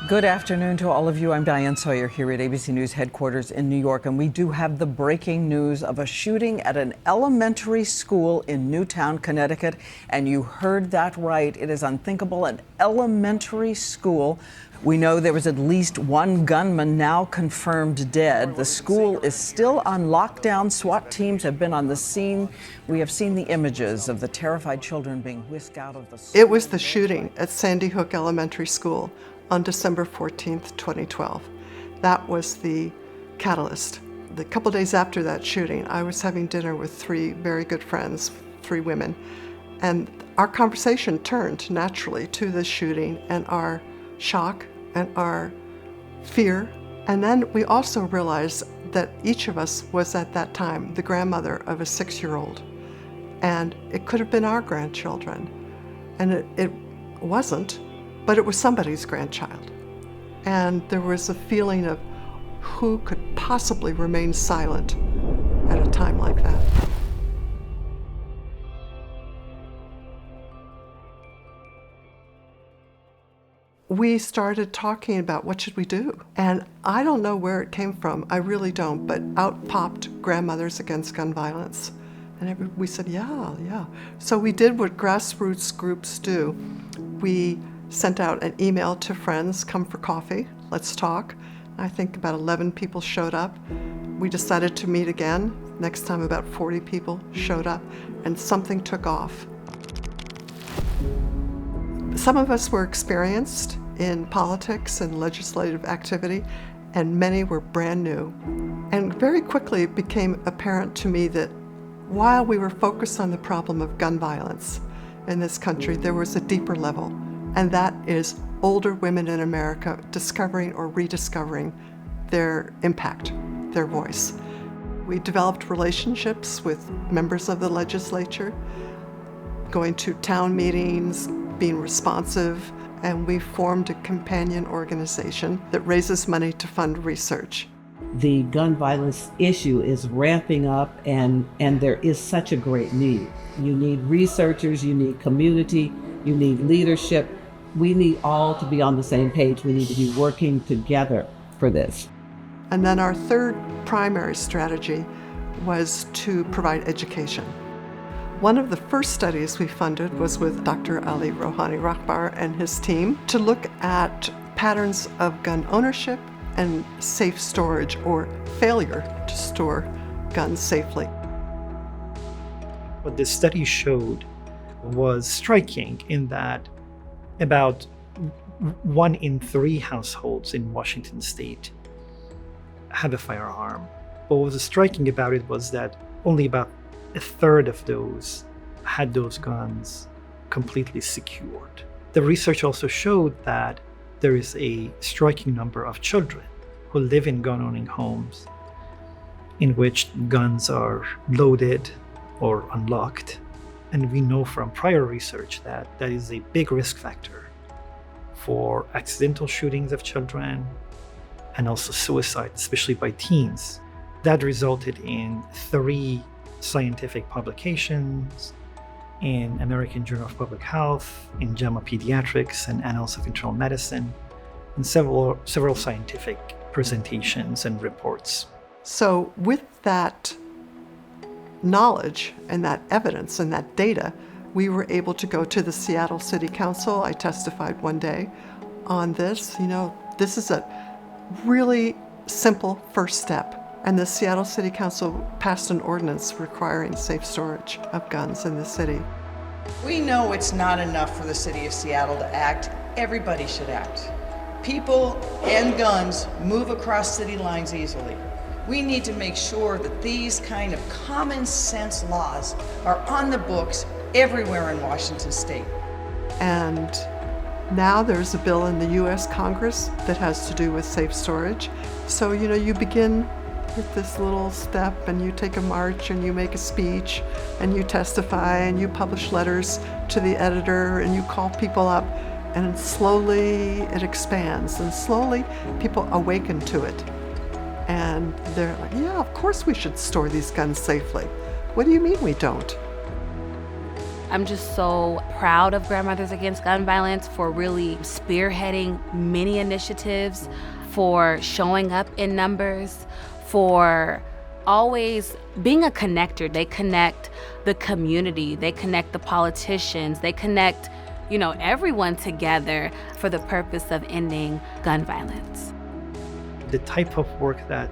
Good afternoon to all of you. I'm Diane Sawyer here at ABC News headquarters in New York, and we do have the breaking news of a shooting at an elementary school in Newtown, Connecticut. And you heard that right. It is unthinkable. An elementary school. We know there was at least one gunman now confirmed dead. The school is still on lockdown. SWAT teams have been on the scene. We have seen the images of the terrified children being whisked out of the school. It was the shooting at Sandy Hook Elementary School on December 14th, 2012. That was the catalyst. A couple days after that shooting, I was having dinner with three very good friends, three women, and our conversation turned naturally to the shooting and our shock and our fear. And then we also realized that each of us was at that time the grandmother of a 6-year-old, and it could have been our grandchildren. And it wasn't, but it was somebody's grandchild. And there was a feeling of who could possibly remain silent at a time like that. We started talking about what should we do? And I don't know where it came from, I really don't, but out popped Grandmothers Against Gun Violence. And we said, yeah. So we did what grassroots groups do. We sent out an email to friends, come for coffee, let's talk. I think about 11 people showed up. We decided to meet again. Next time about 40 people showed up, and something took off. Some of us were experienced in politics and legislative activity, and many were brand new. And very quickly it became apparent to me that while we were focused on the problem of gun violence in this country, there was a deeper level. And that is older women in America discovering or rediscovering their impact, their voice. We developed relationships with members of the legislature, going to town meetings, being responsive, and we formed a companion organization that raises money to fund research. The gun violence issue is ramping up, and there is such a great need. You need researchers, you need community, you need leadership. We need all to be on the same page. We need to be working together for this. And then our third primary strategy was to provide education. One of the first studies we funded was with Dr. Ali Rohani Rakhbar and his team to look at patterns of gun ownership and safe storage, or failure to store guns safely. What this study showed was striking in that about 1 in 3 households in Washington state have a firearm. But what was striking about it was that only about a third of those had those guns completely secured. The research also showed that there is a striking number of children who live in gun-owning homes in which guns are loaded or unlocked. And we know from prior research that that is a big risk factor for accidental shootings of children and also suicide, especially by teens. That resulted in 3 scientific publications in American Journal of Public Health, in JAMA Pediatrics, and Annals of Internal Medicine, and several scientific presentations and reports. So with that knowledge and that evidence and that data, we were able to go to the Seattle City Council. I testified one day on this. This is a really simple first step. And the Seattle City Council passed an ordinance requiring safe storage of guns in the city. We know it's not enough for the city of Seattle to act. Everybody should act. People and guns move across city lines easily. We need to make sure that these kind of common sense laws are on the books everywhere in Washington state. And now there's a bill in the US Congress that has to do with safe storage. So, you begin with this little step, and you take a march, and you make a speech, and you testify, and you publish letters to the editor, and you call people up, and slowly it expands, and slowly people awaken to it. And they're like, yeah, of course we should store these guns safely. What do you mean we don't? I'm just so proud of Grandmothers Against Gun Violence for really spearheading many initiatives, for showing up in numbers, for always being a connector. They connect the community, they connect the politicians, they connect, everyone together for the purpose of ending gun violence. The type of work that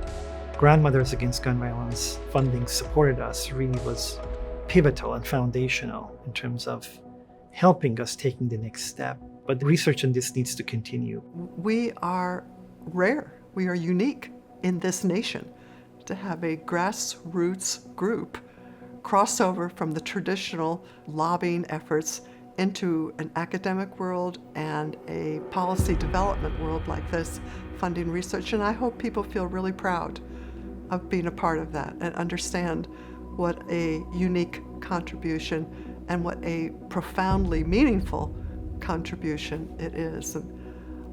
Grandmothers Against Gun Violence funding supported us really was pivotal and foundational in terms of helping us taking the next step. But the research on this needs to continue. We are rare. We are unique in this nation to have a grassroots group cross over from the traditional lobbying efforts into an academic world and a policy development world like this, funding research. And I hope people feel really proud of being a part of that and understand what a unique contribution and what a profoundly meaningful contribution it is. And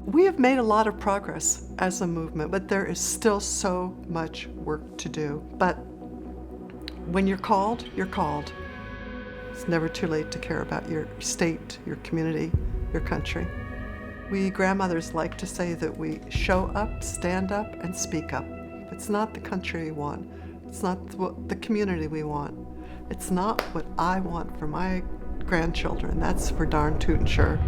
we have made a lot of progress as a movement, but there is still so much work to do. But when you're called, you're called. It's never too late to care about your state, your community, your country. We grandmothers like to say that we show up, stand up, and speak up. It's not the country we want. It's not the community we want. It's not what I want for my grandchildren. That's for darn tootin' sure.